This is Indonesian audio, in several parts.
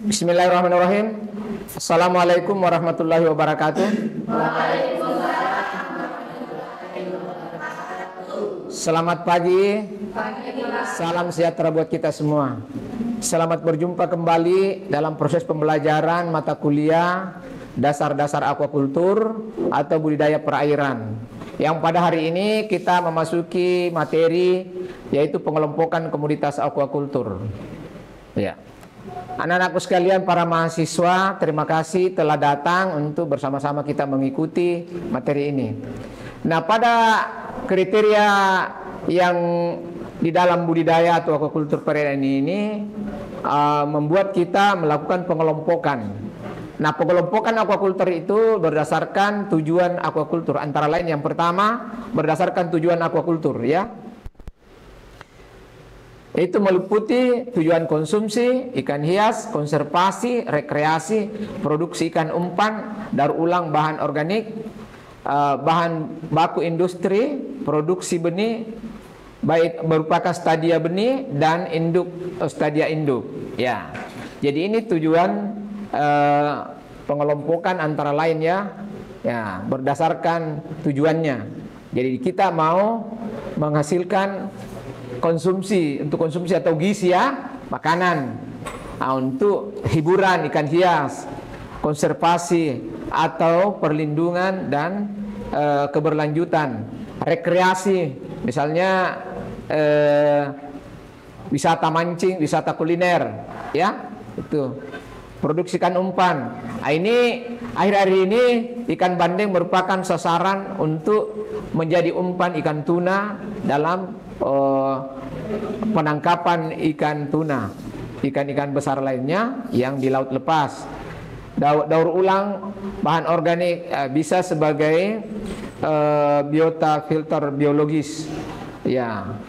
Bismillahirrahmanirrahim. Assalamualaikum warahmatullahi wabarakatuh. Selamat pagi. Salam sejahtera buat kita semua. Selamat berjumpa kembali dalam proses pembelajaran mata kuliah dasar-dasar akuakultur atau budidaya perairan. Yang pada hari ini kita memasuki materi yaitu pengelompokan komoditas akuakultur. Ya. Anak-anakku sekalian, para mahasiswa, terima kasih telah datang untuk bersama-sama kita mengikuti materi ini. Nah, pada kriteria yang di dalam budidaya atau akuakultur perairan ini membuat kita melakukan pengelompokan. Nah, pengelompokan akuakultur itu berdasarkan tujuan akuakultur. Antara lain yang pertama berdasarkan tujuan akuakultur, ya. Itu meliputi tujuan konsumsi, ikan hias, konservasi, rekreasi, produksi ikan umpan, daur ulang bahan organik, bahan baku industri, produksi benih, baik merupakan stadia benih dan induk stadia induk. Ya, jadi ini tujuan pengelompokan antara lain ya, berdasarkan tujuannya. Jadi kita mau menghasilkan konsumsi, untuk konsumsi atau gizi ya, makanan, untuk hiburan ikan hias, konservasi atau perlindungan dan keberlanjutan, rekreasi, misalnya wisata mancing, wisata kuliner, ya, itu produksi ikan umpan. Nah, ini akhir-akhir ini ikan bandeng merupakan sasaran untuk menjadi umpan ikan tuna dalam penangkapan ikan tuna, ikan-ikan besar lainnya yang di laut lepas. Daur ulang bahan organik bisa sebagai biota filter biologis, ya.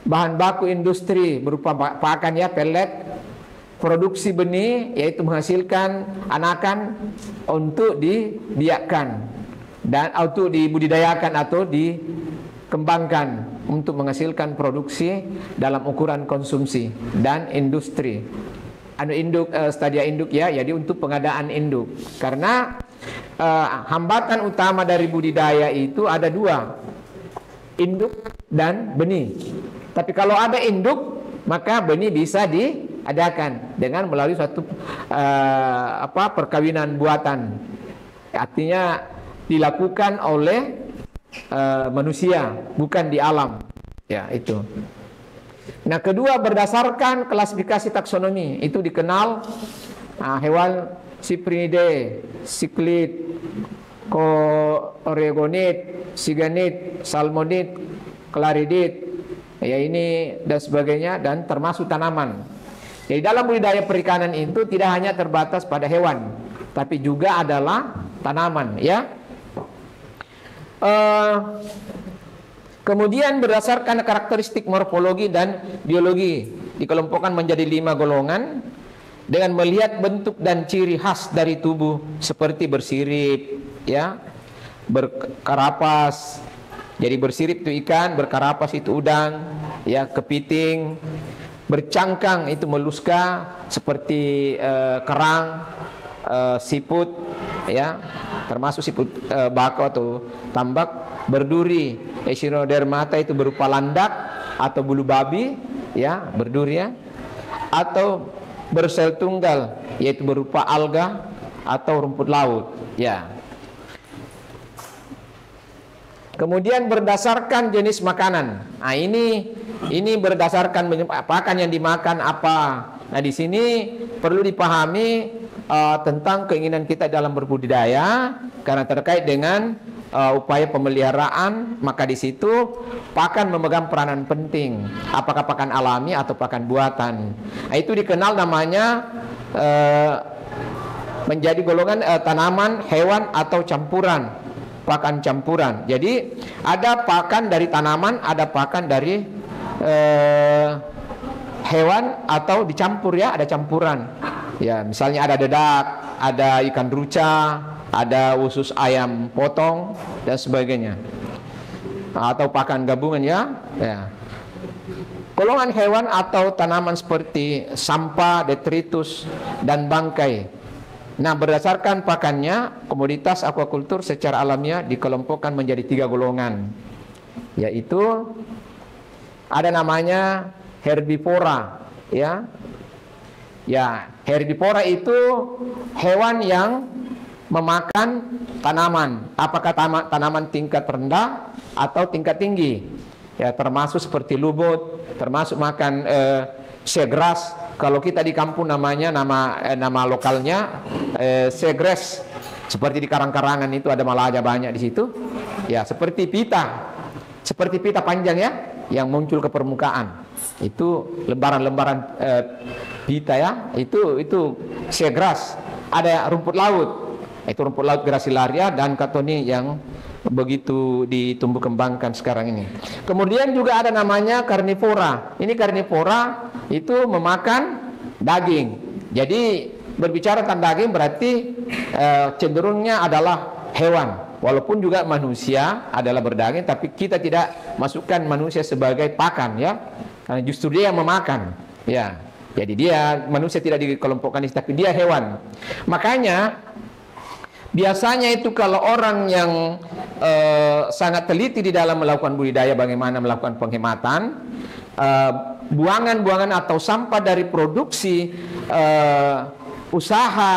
Bahan baku industri berupa pakan ya, pelet. Produksi benih yaitu menghasilkan anakan untuk dibiakkan dan untuk dibudidayakan atau dikembangkan untuk menghasilkan produksi dalam ukuran konsumsi, dan industri induk stadia induk ya, jadi untuk pengadaan induk. Karena hambatan utama dari budidaya itu ada dua, induk dan benih. Tapi kalau ada induk, maka benih bisa diadakan dengan melalui suatu perkawinan buatan. Artinya dilakukan oleh manusia, bukan di alam. Ya, itu. Nah, kedua berdasarkan klasifikasi taksonomi, itu dikenal hewan Cyprinidae, Cichlid, Coregonid, Siganid, Salmonid, Claridid, ya ini dan sebagainya, dan termasuk tanaman. Jadi dalam budidaya perikanan itu tidak hanya terbatas pada hewan, tapi juga adalah tanaman, ya. Kemudian berdasarkan karakteristik morfologi dan biologi dikelompokkan menjadi 5 golongan dengan melihat bentuk dan ciri khas dari tubuh seperti bersirip, ya, berkarapas. Jadi bersirip itu ikan, berkarapas itu udang, ya, kepiting, bercangkang itu moluska seperti kerang, siput, ya, termasuk siput bakau atau tambak, berduri, Echinodermata itu berupa landak atau bulu babi, ya, berduri ya, atau bersel tunggal yaitu berupa alga atau rumput laut, ya. Kemudian berdasarkan jenis makanan. Nah, ini berdasarkan pakan yang dimakan apa. Nah, di sini perlu dipahami tentang keinginan kita dalam berbudidaya karena terkait dengan upaya pemeliharaan, maka di situ pakan memegang peranan penting. Apakah pakan alami atau pakan buatan. Nah, itu dikenal namanya menjadi golongan tanaman, hewan atau campuran. Pakan campuran. Jadi ada pakan dari tanaman, ada pakan dari hewan atau dicampur ya, ada campuran. Ya, misalnya ada dedak, ada ikan ruca, ada usus ayam potong dan sebagainya. Atau pakan gabungan ya. Ya. Golongan hewan atau tanaman seperti sampah, detritus, dan bangkai. Nah, berdasarkan pakannya, komoditas akuakultur secara alamiah dikelompokkan menjadi 3 golongan, yaitu ada namanya herbivora, ya. Ya, herbivora itu hewan yang memakan tanaman, apakah tanaman tingkat rendah atau tingkat tinggi. Ya, termasuk seperti lumut, termasuk makan seagrass. Kalau kita di kampung namanya nama lokalnya seagrass. Seperti di karang-karangan itu ada malaja banyak di situ. Ya, seperti pita panjang ya, yang muncul ke permukaan. Itu lembaran-lembaran pita ya. Itu seagrass. Ada rumput laut. Itu rumput laut Gracilaria dan Catoni yang begitu ditumbuh kembangkan sekarang ini. Kemudian juga ada namanya karnivora. Ini karnivora itu memakan daging. Jadi berbicara tentang daging berarti cenderungnya adalah hewan. Walaupun juga manusia adalah berdaging, tapi kita tidak masukkan manusia sebagai pakan ya. Karena justru dia yang memakan. Ya. Jadi manusia tidak dikelompokkan, tapi dia hewan. Makanya biasanya itu kalau orang yang sangat teliti di dalam melakukan budidaya, bagaimana melakukan penghematan, buangan-buangan atau sampah dari produksi usaha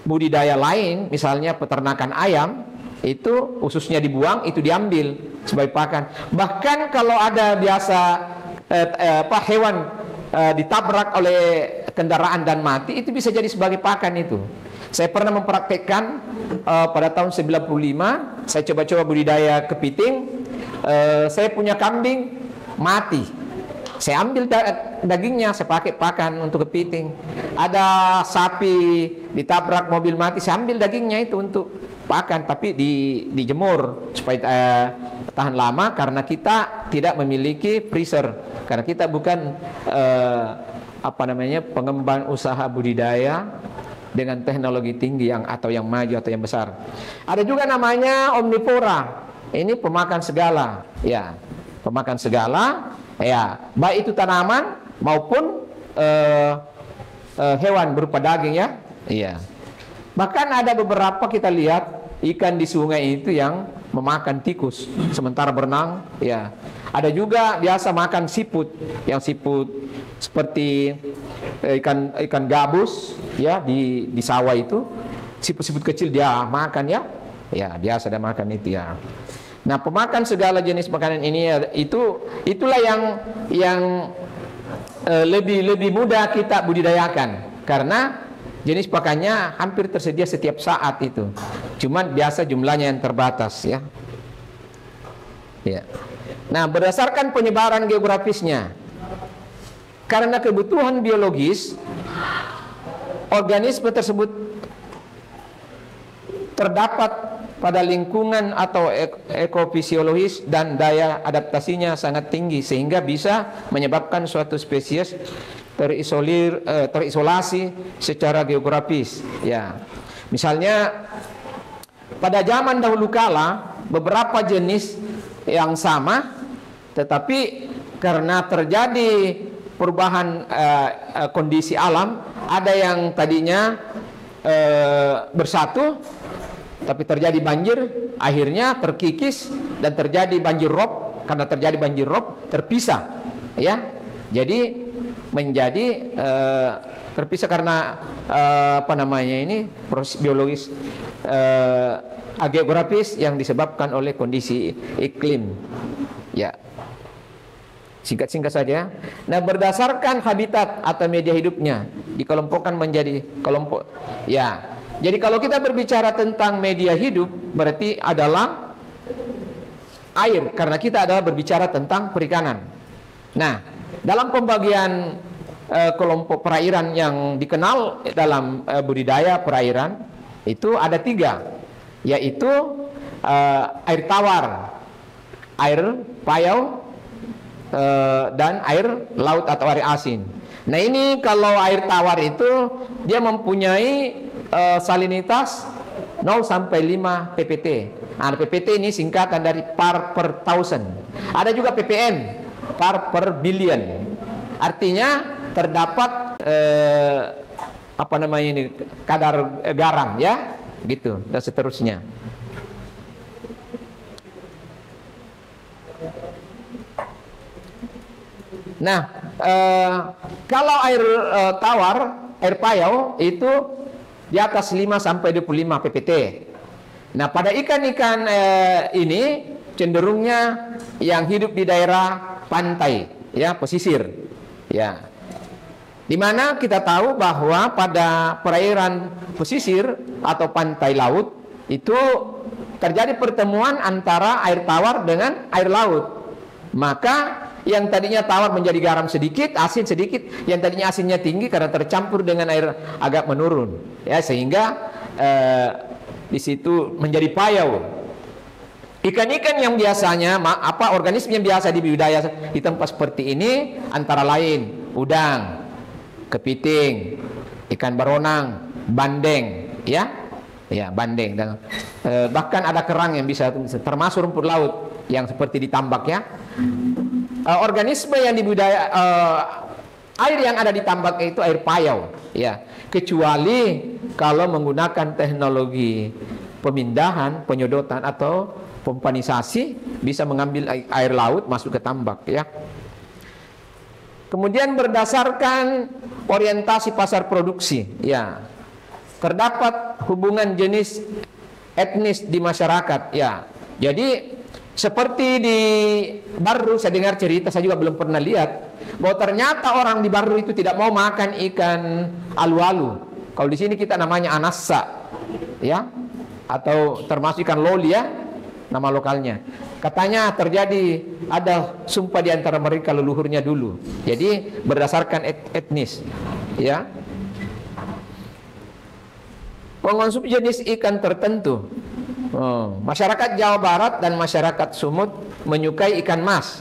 budidaya lain, misalnya peternakan ayam, itu khususnya dibuang, itu diambil sebagai pakan. Bahkan kalau ada biasa hewan ditabrak oleh kendaraan dan mati, itu bisa jadi sebagai pakan itu. Saya pernah mempraktekkan pada tahun 95, saya coba-coba budidaya kepiting. Saya punya kambing mati. Saya ambil dagingnya, saya pakai pakan untuk kepiting. Ada sapi ditabrak mobil mati, saya ambil dagingnya itu untuk pakan, tapi dijemur supaya tahan lama, karena kita tidak memiliki freezer, karena kita bukan pengembang usaha budidaya dengan teknologi tinggi atau yang maju atau yang besar. Ada juga namanya omnivora. Ini pemakan segala, ya, pemakan segala, ya, baik itu tanaman maupun hewan berupa daging ya, iya. Bahkan ada beberapa kita lihat ikan di sungai itu yang memakan tikus sementara berenang, ya. Ada juga biasa makan siput, yang siput seperti ikan gabus ya di sawah itu, siput-siput kecil dia makan ya. Ya, biasa dia makan itu ya. Nah, pemakan segala jenis makanan ini itulah yang lebih mudah kita budidayakan, karena jenis pakannya hampir tersedia setiap saat itu. Cuman biasa jumlahnya yang terbatas ya. Ya. Nah, berdasarkan penyebaran geografisnya, karena kebutuhan biologis, organisme tersebut terdapat pada lingkungan atau ekofisiologis dan daya adaptasinya sangat tinggi, sehingga bisa menyebabkan suatu spesies terisolasi secara geografis. Ya, misalnya pada zaman dahulu kala beberapa jenis yang sama, tetapi karena terjadi perubahan kondisi alam, ada yang tadinya bersatu, tapi terjadi banjir, akhirnya terkikis dan terjadi banjir rob. Karena terjadi banjir rob, terpisah, ya. Jadi menjadi terpisah karena proses biologis geografis yang disebabkan oleh kondisi iklim. Ya, singkat-singkat saja. Nah, berdasarkan habitat atau media hidupnya dikelompokkan menjadi kelompok. Ya, jadi kalau kita berbicara tentang media hidup, berarti adalah air, karena kita adalah berbicara tentang perikanan. Nah, dalam pembagian kelompok perairan yang dikenal dalam budidaya perairan itu ada 3, yaitu air tawar, air payau, dan air laut atau air asin. Nah, ini kalau air tawar itu dia mempunyai salinitas 0 sampai 5 ppt. Nah, ppt ini singkatan dari part per thousand. Ada juga ppm. per billion. Artinya terdapat apa namanya ini, kadar garam ya, gitu dan seterusnya. Nah, kalau air tawar, air payau itu di atas 5 sampai 25 ppt. Nah, pada ikan-ikan ini cenderungnya yang hidup di daerah pantai, ya, pesisir, ya. Di mana kita tahu bahwa pada perairan pesisir atau pantai laut itu terjadi pertemuan antara air tawar dengan air laut. Maka yang tadinya tawar menjadi garam sedikit, asin sedikit, yang tadinya asinnya tinggi karena tercampur dengan air agak menurun, ya, sehingga di situ menjadi payau. Ikan-ikan yang biasanya organisme yang biasa di budidaya di tempat seperti ini antara lain udang, kepiting, ikan baronang, bandeng, ya, bandeng, dan bahkan ada kerang yang bisa, termasuk rumput laut yang seperti di tambak, ya. Organisme yang di budidaya air yang ada di tambak itu air payau, ya, kecuali kalau menggunakan teknologi pemindahan, penyedotan atau pompanisasi, bisa mengambil air laut masuk ke tambak, ya. Kemudian berdasarkan orientasi pasar produksi, ya, terdapat hubungan jenis etnis di masyarakat, ya. Jadi seperti di Barru, saya dengar cerita, saya juga belum pernah lihat, bahwa ternyata orang di Barru itu tidak mau makan ikan alu-alu. Kalau di sini kita namanya anassa, ya, atau termasuk ikan loli, ya, nama lokalnya. Katanya terjadi ada sumpah di antara mereka leluhurnya dulu. Jadi berdasarkan etnis, ya. Mengonsumsi jenis ikan tertentu. Masyarakat Jawa Barat dan masyarakat Sumut menyukai ikan mas.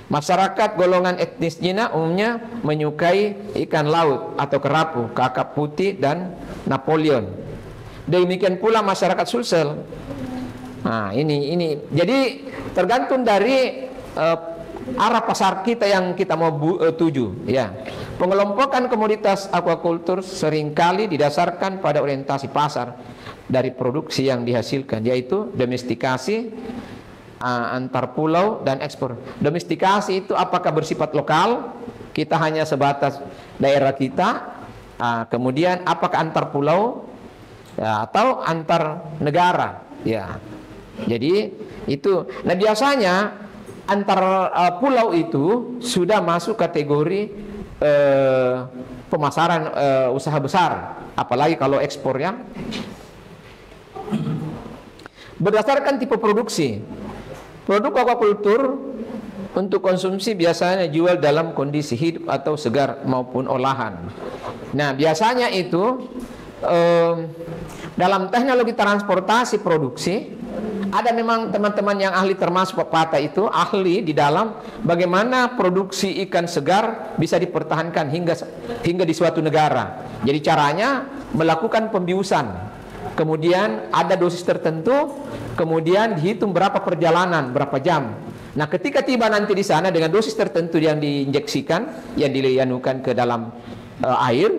Masyarakat golongan etnis Cina umumnya menyukai ikan laut atau kerapu, kakap putih dan Napoleon. Demikian pula masyarakat Sulsel. Nah, ini jadi tergantung dari arah pasar kita yang kita mau tuju, ya. Pengelompokan komoditas aquaculture seringkali didasarkan pada orientasi pasar dari produksi yang dihasilkan, yaitu domestikasi, antar pulau, dan ekspor. Domestikasi itu apakah bersifat lokal, kita hanya sebatas daerah kita, kemudian apakah antar pulau, ya, atau antar negara, ya. Jadi itu, nah biasanya antar pulau itu sudah masuk kategori pemasaran usaha besar, apalagi kalau ekspor, ya. Berdasarkan tipe produksi, produk aquaculture untuk konsumsi biasanya jual dalam kondisi hidup atau segar maupun olahan. Nah, biasanya itu dalam teknologi transportasi produksi, ada memang teman-teman yang ahli, termasuk Pak Pata itu ahli di dalam bagaimana produksi ikan segar bisa dipertahankan hingga di suatu negara. Jadi caranya melakukan pembiusan. Kemudian ada dosis tertentu, kemudian dihitung berapa perjalanan, berapa jam. Nah, ketika tiba nanti di sana dengan dosis tertentu yang diinjeksikan, yang dianukan ke dalam air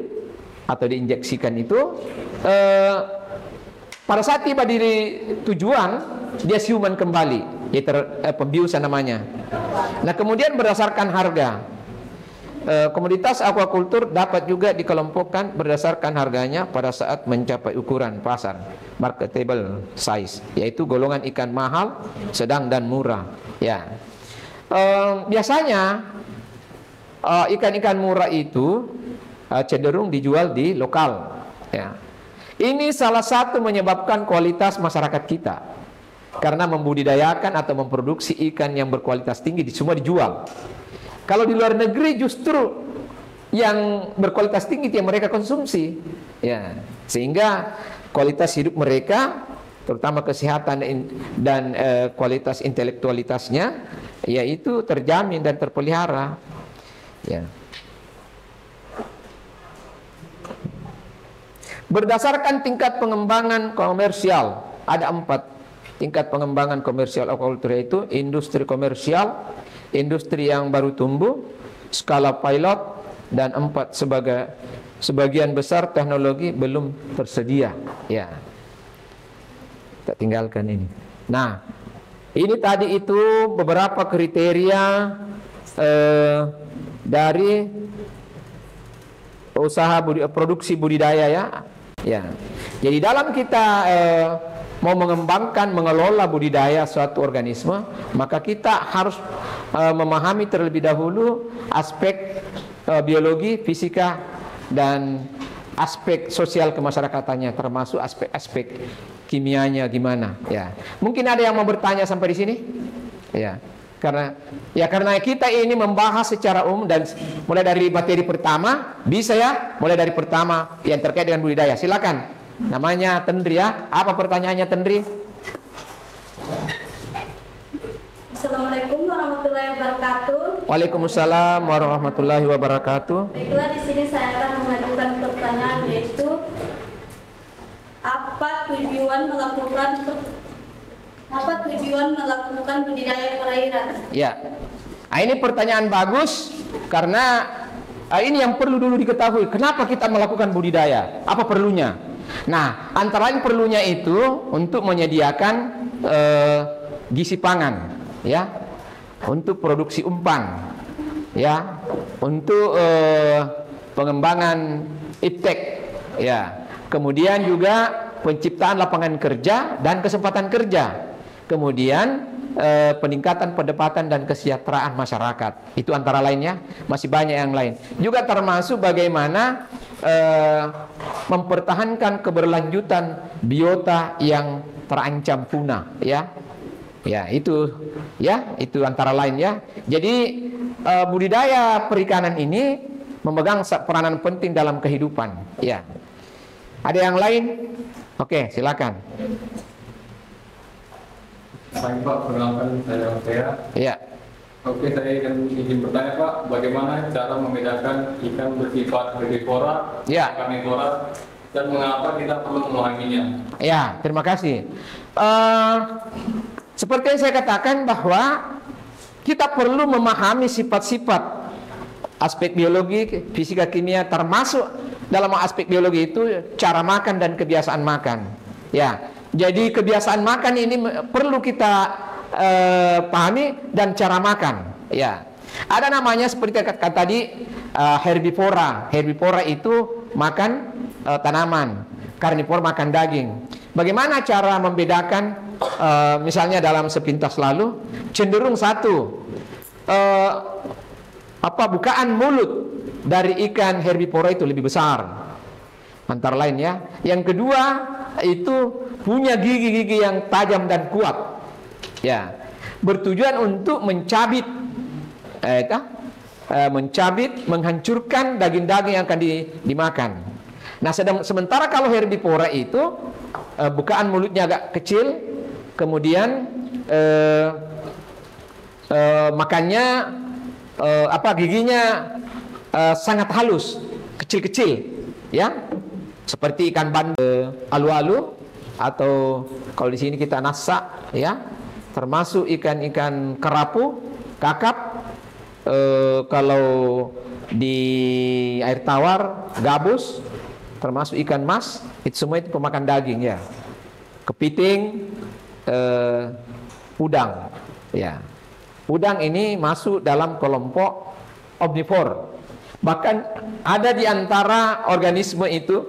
atau diinjeksikan itu, pada saat tiba di tujuan, dia siuman kembali, yaitu pembiusan namanya. Nah, kemudian berdasarkan harga, komoditas aquaculture dapat juga dikelompokkan berdasarkan harganya pada saat mencapai ukuran pasar, marketable size, yaitu golongan ikan mahal, sedang, dan murah, ya. Biasanya ikan-ikan murah itu cenderung dijual di lokal, ya. Ini salah satu menyebabkan kualitas masyarakat kita, karena membudidayakan atau memproduksi ikan yang berkualitas tinggi semua dijual. Kalau di luar negeri justru yang berkualitas tinggi yang mereka konsumsi, ya, sehingga kualitas hidup mereka, terutama kesehatan dan kualitas intelektualitasnya, yaitu terjamin dan terpelihara, ya. Berdasarkan tingkat pengembangan komersial, ada 4 tingkat pengembangan komersial aquaculture, yaitu industri komersial, industri yang baru tumbuh, skala pilot, dan 4 sebagian besar teknologi belum tersedia. Ya, kita tinggalkan ini. Nah, ini tadi itu beberapa kriteria dari usaha produksi budidaya ya. Ya. Jadi dalam kita mau mengembangkan, mengelola budidaya suatu organisme, maka kita harus memahami terlebih dahulu aspek biologi, fisika, dan aspek sosial kemasyarakatannya, termasuk aspek-aspek kimianya gimana. Ya, mungkin ada yang mau bertanya sampai di sini. Ya, karena kita ini membahas secara umum dan mulai dari materi pertama, bisa ya, mulai dari pertama yang terkait dengan budidaya. Silakan. Namanya Tendri ya. Apa pertanyaannya Tendri? Assalamualaikum warahmatullahi wabarakatuh. Waalaikumsalam warahmatullahi wabarakatuh. Baiklah, di sini saya akan mengajukan pertanyaan, yaitu apa tujuan melakukan budidaya perairan? Ya, ini pertanyaan bagus karena ini yang perlu dulu diketahui. Kenapa kita melakukan budidaya? Apa perlunya? Nah, antara lain perlunya itu untuk menyediakan gizi pangan, ya, untuk produksi umpan, ya, untuk pengembangan iptek, ya, kemudian juga penciptaan lapangan kerja dan kesempatan kerja, kemudian peningkatan pendapatan dan kesejahteraan masyarakat. Itu antara lainnya, masih banyak yang lain. Juga termasuk bagaimana mempertahankan keberlanjutan biota yang terancam punah, ya. Ya, itu antara lain ya. Jadi budidaya perikanan ini memegang peranan penting dalam kehidupan, ya. Ada yang lain? Oke, silakan. Baik Pak, perkenalkan saya. Ya. Oke, saya ingin bertanya Pak, bagaimana cara membedakan ikan bersifat herbivora, Ya. karnivora, dan mengapa kita perlu memahaminya? Ya, terima kasih. Seperti yang saya katakan bahwa kita perlu memahami sifat-sifat aspek biologi, fisika, kimia, termasuk dalam aspek biologi itu cara makan dan kebiasaan makan. Ya, jadi kebiasaan makan ini perlu kita pahami dan cara makan. Ya, ada namanya seperti kata tadi herbivora. Herbivora itu makan tanaman, karnivora makan daging. Bagaimana cara membedakan? Misalnya dalam sepintas lalu cenderung satu bukaan mulut dari ikan herbivora itu lebih besar antara lain ya. Yang kedua itu punya gigi-gigi yang tajam dan kuat, ya, bertujuan untuk mencabit, menghancurkan daging-daging yang akan dimakan. Nah, sementara kalau herbivora itu bukaan mulutnya agak kecil, kemudian makannya giginya sangat halus, kecil-kecil, ya, seperti ikan bandeng, alu-alu, atau kalau di sini kita nasa, ya, termasuk ikan-ikan kerapu, kakap, kalau di air tawar, gabus, termasuk ikan mas, itu semua itu pemakan daging, ya. Kepiting, udang, ya. Udang ini masuk dalam kelompok omnivor. Bahkan ada di antara organisme itu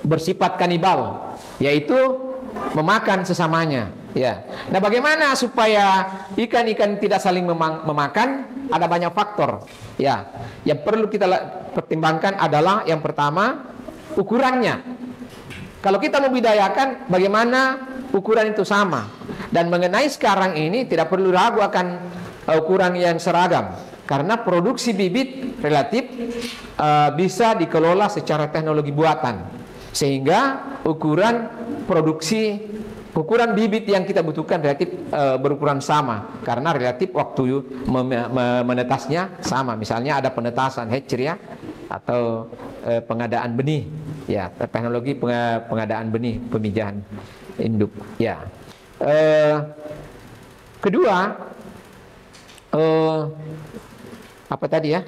bersifat kanibal, yaitu memakan sesamanya, ya. Nah, bagaimana supaya ikan-ikan tidak saling memakan? Ada banyak faktor, ya. Yang perlu kita pertimbangkan adalah yang pertama, ukurannya. Kalau kita membudidayakan, bagaimana ukuran itu sama? Dan mengenai sekarang ini tidak perlu ragu akan ukuran yang seragam, karena produksi bibit relatif bisa dikelola secara teknologi buatan, sehingga ukuran bibit yang kita butuhkan relatif berukuran sama, karena relatif waktu menetasnya sama. Misalnya ada penetasan hatchery, ya, atau pengadaan benih, ya, teknologi pengadaan benih, pemijahan induk, ya. Kedua, Apa tadi ya?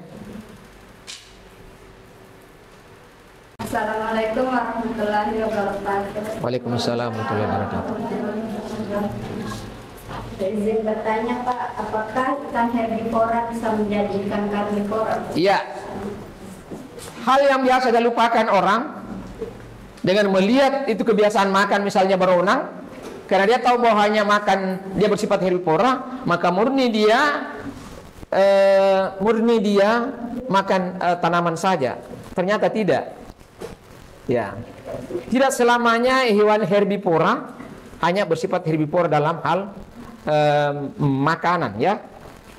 Assalamualaikum warahmatullahi wabarakatuh. Waalaikumsalam warahmatullahi wabarakatuh. Izin bertanya Pak, apakah ikan herbivora bisa menjadi ikan karnivora? Iya. Hal yang biasa dilupakan orang dengan melihat itu kebiasaan makan misalnya beronang, karena dia tahu bahwa hanya makan, dia bersifat herbivora, maka murni dia makan tanaman saja. Ternyata tidak. Ya. Tidak selamanya hewan herbivora hanya bersifat herbivora dalam hal makanan, ya.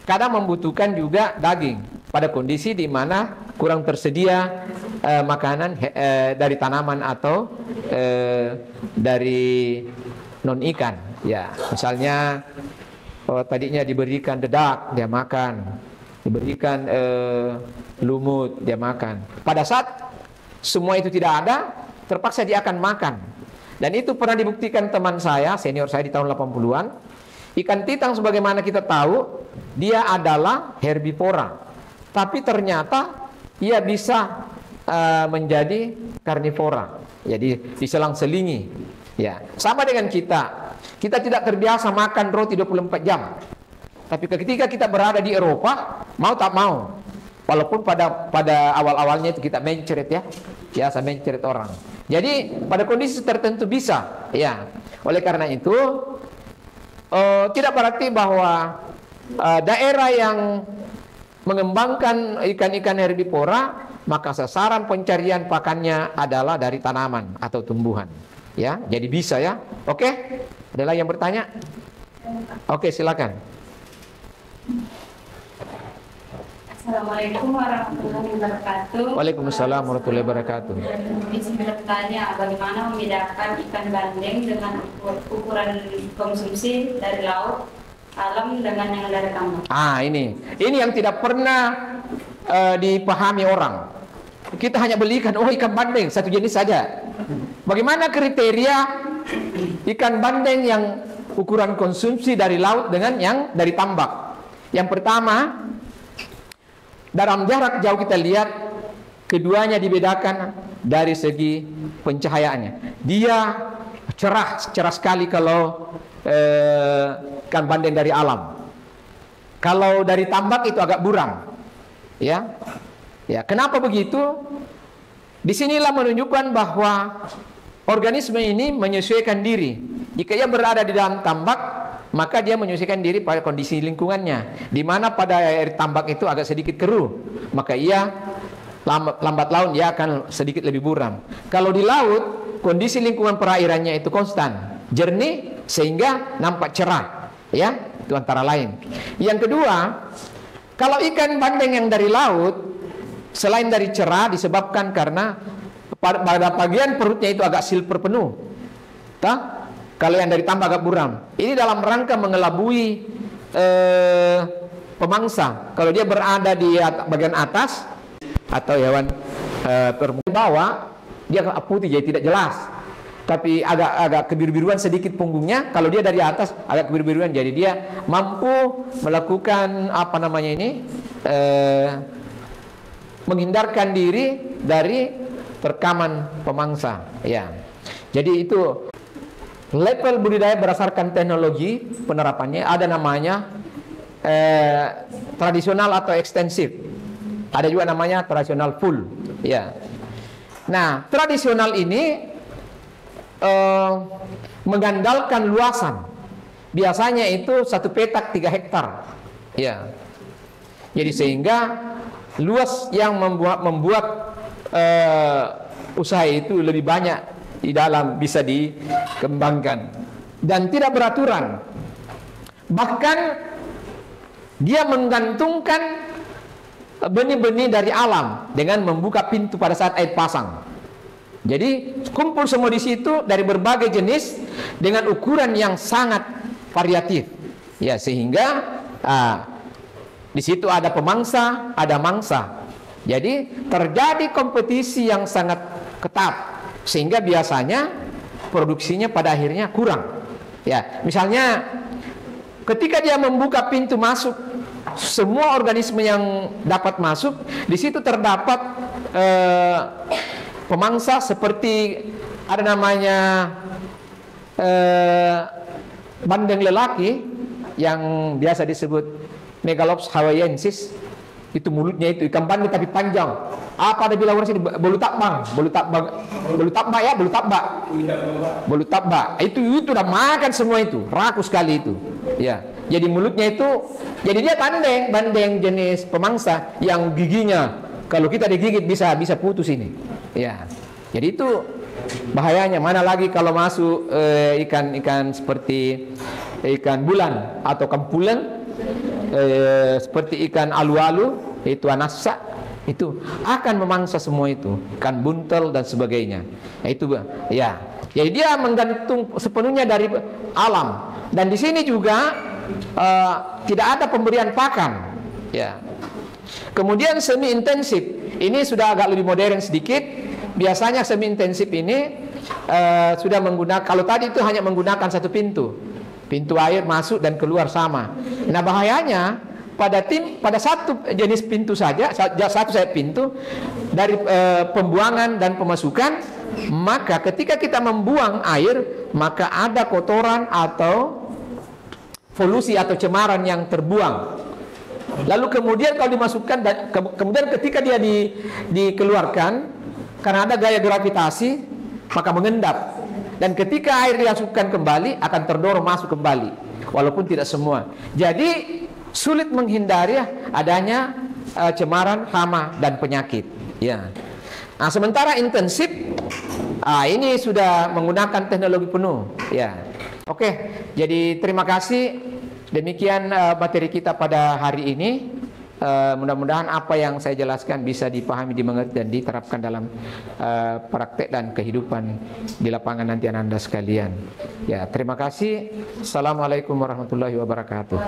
Kadang membutuhkan juga daging pada kondisi di mana kurang tersedia makanan dari tanaman atau dari non ikan, ya. Misalnya tadinya diberikan dedak, dia makan, diberikan lumut, dia makan. Pada saat semua itu tidak ada, terpaksa dia akan makan. Dan itu pernah dibuktikan teman saya, senior saya di tahun 80-an. Ikan titang sebagaimana kita tahu, dia adalah herbivora. Tapi ternyata ia bisa menjadi karnivora. Jadi diselang-selingi. Ya, sama dengan kita. Kita tidak terbiasa makan roti 24 jam. Tapi ketika kita berada di Eropa, mau tak mau, walaupun pada awal-awalnya itu kita mencret, ya, biasa mencret orang. Jadi pada kondisi tertentu bisa, ya. Oleh karena itu tidak berarti bahwa daerah yang mengembangkan ikan-ikan herbivora maka sasaran pencarian pakannya adalah dari tanaman atau tumbuhan, ya. Jadi bisa, ya. Oke, ada lagi yang bertanya? Oke, silakan. Assalamualaikum warahmatullahi wabarakatuh. Waalaikumsalam warahmatullahi wabarakatuh. Izin bertanya, bagaimana membedakan ikan bandeng dengan ukuran konsumsi dari laut, alam dengan yang dari tambak? Ini yang tidak pernah dipahami orang. Kita hanya belikan, ikan bandeng satu jenis saja. Bagaimana kriteria ikan bandeng yang ukuran konsumsi dari laut dengan yang dari tambak? Yang pertama, dalam jarak jauh kita lihat keduanya dibedakan dari segi pencahayaannya. Dia cerah sekali kalau ikan bandeng dari alam. Kalau dari tambak itu agak buram. Ya, kenapa begitu? Disinilah menunjukkan bahwa organisme ini menyesuaikan diri. Jika ia berada di dalam tambak, maka dia menyesuaikan diri pada kondisi lingkungannya, di mana pada air tambak itu agak sedikit keruh, maka ia lambat laun dia akan sedikit lebih buram. Kalau di laut, kondisi lingkungan perairannya itu konstan, jernih sehingga nampak cerah, ya, itu antara lain. Yang kedua, kalau ikan bandeng yang dari laut, selain dari cerah disebabkan karena pada bagian perutnya itu agak silver penuh, kalau yang dari tambak agak buram. Ini dalam rangka mengelabui pemangsa. Kalau dia berada di bagian atas atau hewan bawah, dia putih jadi tidak jelas. Tapi agak kebiru-biruan sedikit punggungnya. Kalau dia dari atas agak kebiru-biruan, jadi dia mampu melakukan menghindarkan diri dari terkaman pemangsa. Ya, jadi itu. Level budidaya berdasarkan teknologi penerapannya ada namanya tradisional atau ekstensif. Ada juga namanya tradisional full. Ya. Nah, tradisional ini mengandalkan luasan. Biasanya itu satu petak 3 hektar. Ya. Jadi sehingga luas yang membuat usaha itu lebih banyak di dalam bisa dikembangkan dan tidak beraturan. Bahkan dia menggantungkan benih-benih dari alam dengan membuka pintu pada saat air pasang. Jadi kumpul semua di situ dari berbagai jenis dengan ukuran yang sangat variatif. Ya, sehingga di situ ada pemangsa, ada mangsa. Jadi terjadi kompetisi yang sangat ketat. Sehingga biasanya produksinya pada akhirnya kurang. Ya, misalnya ketika dia membuka pintu masuk semua organisme yang dapat masuk di situ terdapat pemangsa seperti ada namanya bandeng lelaki yang biasa disebut Megalops hawaiiensis. Itu mulutnya itu ikan bandeng tapi panjang. Apa ada bilang orang sini bolu tabak. Itu udah makan semua itu, rakus sekali itu. Ya. Jadi mulutnya itu, jadi dia bandeng jenis pemangsa yang giginya kalau kita digigit bisa putus ini. Ya. Jadi itu bahayanya. Mana lagi kalau masuk ikan seperti ikan bulan atau kampulan, seperti ikan alu-alu, itu anasa, itu akan memangsa semua itu, ikan buntel dan sebagainya. Itu ya. Jadi dia menggantung sepenuhnya dari alam. Dan di sini juga tidak ada pemberian pakan. Ya. Kemudian semi intensif, ini sudah agak lebih modern sedikit. Biasanya semi intensif ini sudah menggunakan, kalau tadi itu hanya menggunakan satu pintu air masuk dan keluar sama. Nah bahayanya pada satu jenis pintu saja, satu sayap pintu dari pembuangan dan pemasukan, maka ketika kita membuang air maka ada kotoran atau polusi atau cemaran yang terbuang. Lalu kemudian kalau dimasukkan dan kemudian ketika dia dikeluarkan, karena ada gaya gravitasi maka mengendap. Dan ketika air dimasukkan kembali akan terdorong masuk kembali, walaupun tidak semua. Jadi sulit menghindari adanya cemaran, hama dan penyakit. Ya. Nah, sementara intensif, ini sudah menggunakan teknologi penuh. Ya. Oke. Jadi terima kasih. Demikian materi kita pada hari ini. Mudah-mudahan apa yang saya jelaskan bisa dipahami, dimengerti dan diterapkan dalam praktek dan kehidupan di lapangan nanti Anda sekalian. Ya, terima kasih. Assalamualaikum warahmatullahi wabarakatuh.